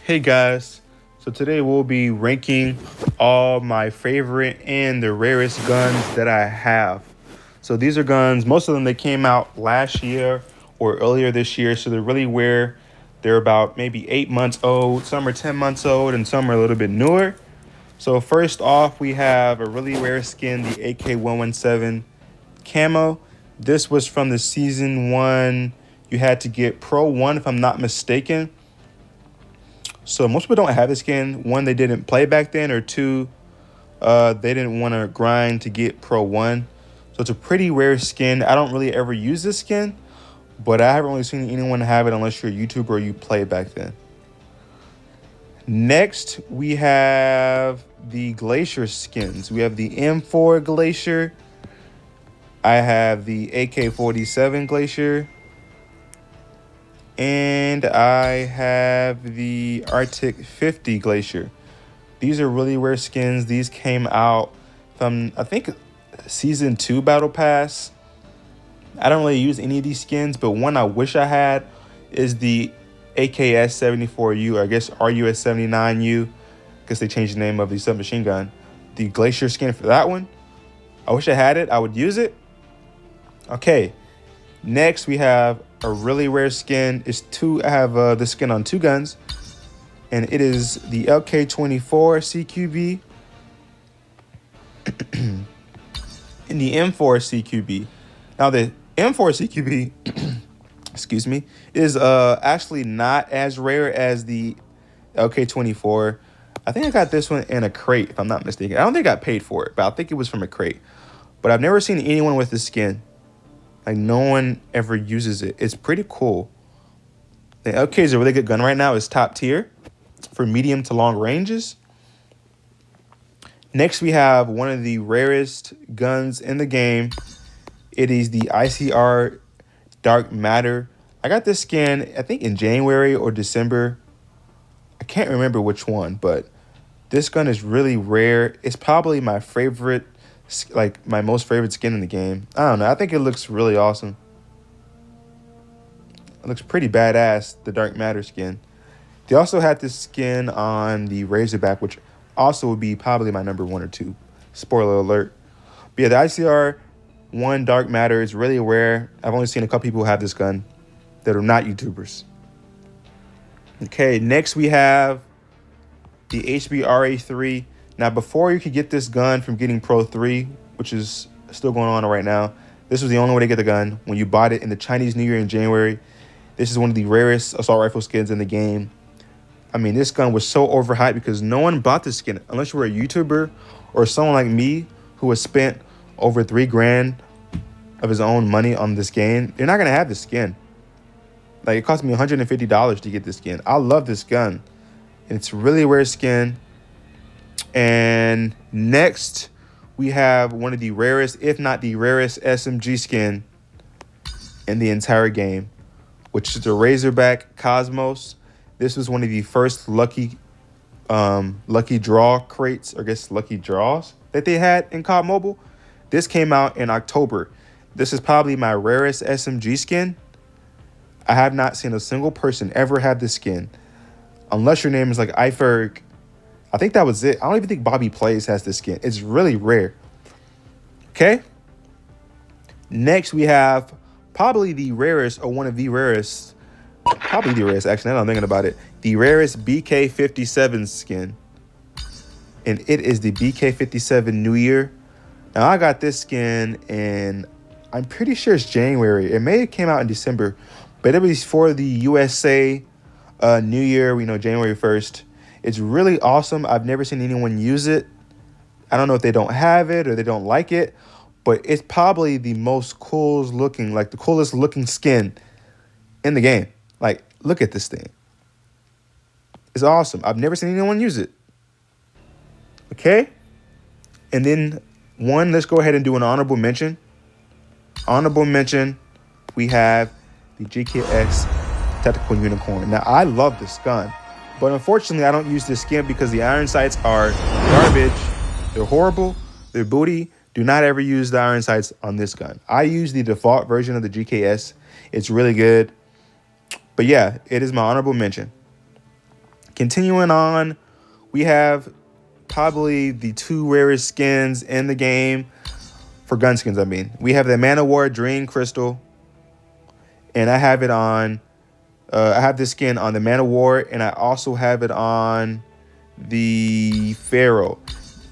Hey guys, so today we'll be ranking all my favorite and the rarest guns that I have. So these are guns, most of them they came out last year or earlier this year, so they're really rare. They're about maybe 8 months old, some are 10 months old, and some are a little bit newer. So first off, we have a really rare skin, the AK117 camo. This was from the season 1. You had to get Pro 1 if I'm not mistaken. So most people don't have this skin. One, they didn't play back then, or two, they didn't want to grind to get Pro 1. So it's a pretty rare skin. I don't really ever use this skin, but I haven't really seen anyone have it unless you're a YouTuber or you play back then. Next, we have the Glacier skins. We have the M4 Glacier. I have the AK47 Glacier. And I have the Arctic 50 Glacier. These are really rare skins. These came out from, I think, Season 2 Battle Pass. I don't really use any of these skins, but one I wish I had is the AKS74U, or I guess RUS79U, because they changed the name of the submachine gun. The Glacier skin for that one. I wish I had it. I would use it. Okay. Next, we have a really rare skin. I have the skin on two guns, and it is the LK24 CQB and the M4 CQB. Now, the M4 CQB, excuse me, is actually not as rare as the LK24. I think I got this one in a crate, if I'm not mistaken. I don't think I got paid for it, but I think it was from a crate. But I've never seen anyone with this skin. Like, no one ever uses it. It's pretty cool. The LK is a really good gun right now. It's top tier for medium to long ranges. Next, we have one of the rarest guns in the game. It is the ICR Dark Matter. I got this skin, I think, in January or December. I can't remember which one, but this gun is really rare. It's probably my favorite, like my most favorite skin in the game. I don't know. I think it looks really awesome. It looks pretty badass, the Dark Matter skin. They also had this skin on the Razorback, which also would be probably my number 1 or 2. Spoiler alert. But yeah, the ICR 1 Dark Matter is really rare. I've only seen a couple people have this gun that are not YouTubers. Okay, next we have the HBRA3. Now, before you could get this gun from getting Pro 3, which is still going on right now, this was the only way to get the gun. When you bought it in the Chinese New Year in January, this is one of the rarest assault rifle skins in the game. I mean, this gun was so overhyped because no one bought this skin unless you were a YouTuber or someone like me who has spent over $3,000 of his own money on this game. You're not going to have this skin. Like, it cost me $150 to get this skin. I love this gun. It's a really rare skin. And next, we have one of the rarest, if not the rarest, SMG skin in the entire game, which is the Razorback Cosmos. This was one of the first lucky draw crates, or I guess lucky draws that they had in COD Mobile. This came out in October. This is probably my rarest SMG skin. I have not seen a single person ever have this skin, unless your name is like Iferg. I think that was it. I don't even think Bobby Plays has this skin. It's really rare. Okay. Next, we have probably the rarest, or one of the rarest, probably the rarest, actually, now I'm thinking about it, the rarest BK57 skin. And it is the DK57 New Year. Now, I got this skin in, I'm pretty sure it's January. It may have came out in December, but it was for the USA New Year, January 1st. It's really awesome. I've never seen anyone use it. I don't know if they don't have it or they don't like it, but it's probably the most coolest looking, like the coolest looking skin in the game. Like, look at this thing. It's awesome. I've never seen anyone use it. Okay? And then let's go ahead and do an honorable mention. Honorable mention, we have the GTX Dr Quinn Unicorn. Now, I love this gun, but unfortunately, I don't use this skin because the iron sights are garbage. They're horrible. They're booty. Do not ever use the iron sights on this gun. I use the default version of the GKS. It's really good. But yeah, it is my honorable mention. Continuing on, we have probably the two rarest skins in the game for Gunskins. I mean, we have the Man of War Dream Crystal, and I have it on. I have this skin on the Man of War, and I also have it on the Pharaoh.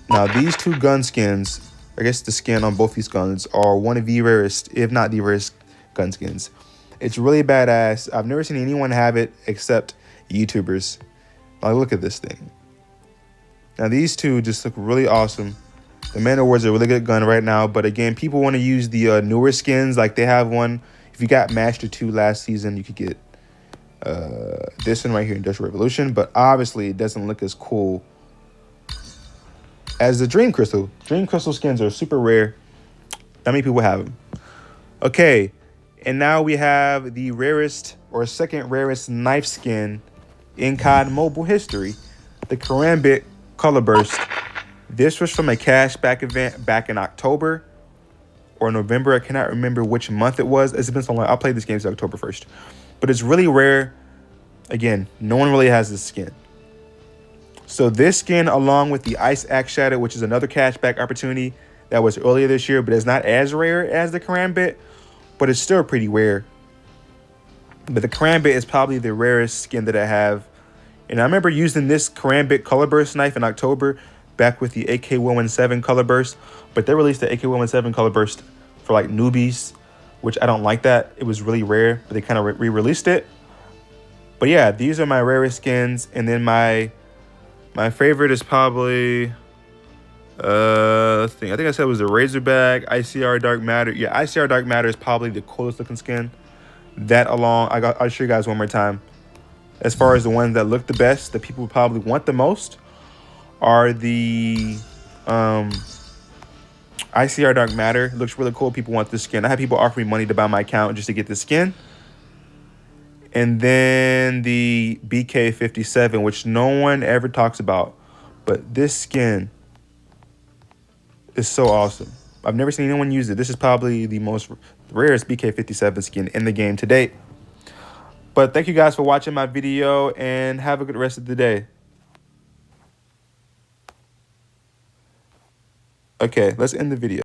Now, these two gun skins, I guess the skin on both these guns, are one of the rarest, if not the rarest, gun skins. It's really badass. I've never seen anyone have it except YouTubers. Like, look at this thing. Now, these two just look really awesome. The Man of War is a really good gun right now, but again, people want to use the newer skins. Like, they have one. If you got Master 2 last season, you could get this one right here, Industrial Revolution, but obviously it doesn't look as cool as the Dream Crystal. Dream Crystal skins are super rare. Not many people have them. Okay, and now we have the rarest or second rarest knife skin in COD Mobile history, the Karambit Color Burst. This was from a cashback event back in October or November. I cannot remember which month it was. It's been so long. I played this game since October 1st. But it's really rare. Again, no one really has this skin. So this skin, along with the Ice Axe Shadow, which is another cashback opportunity that was earlier this year, but it's not as rare as the Karambit, but it's still pretty rare. But the Karambit is probably the rarest skin that I have. And I remember using this Karambit Color Burst knife in October, back with the AK47 Color Burst. But they released the AK47 Color Burst for like newbies, which I don't like that. It was really rare, but they kind of re-released it. But yeah, these are my rarest skins. And then my favorite is probably, let's think. I think I said it was the Razorback, ICR Dark Matter. Yeah, ICR Dark Matter is probably the coolest looking skin. That along, I'll show you guys one more time. As far as the ones that look the best, that people probably want the most, are the ICR Dark Matter. It looks really cool. People want this skin. I had people offer me money to buy my account just to get this skin. And then the BK57, which no one ever talks about. But this skin is so awesome. I've never seen anyone use it. This is probably the most rarest BK57 skin in the game to date. But thank you guys for watching my video, and have a good rest of the day. Okay, let's end the video.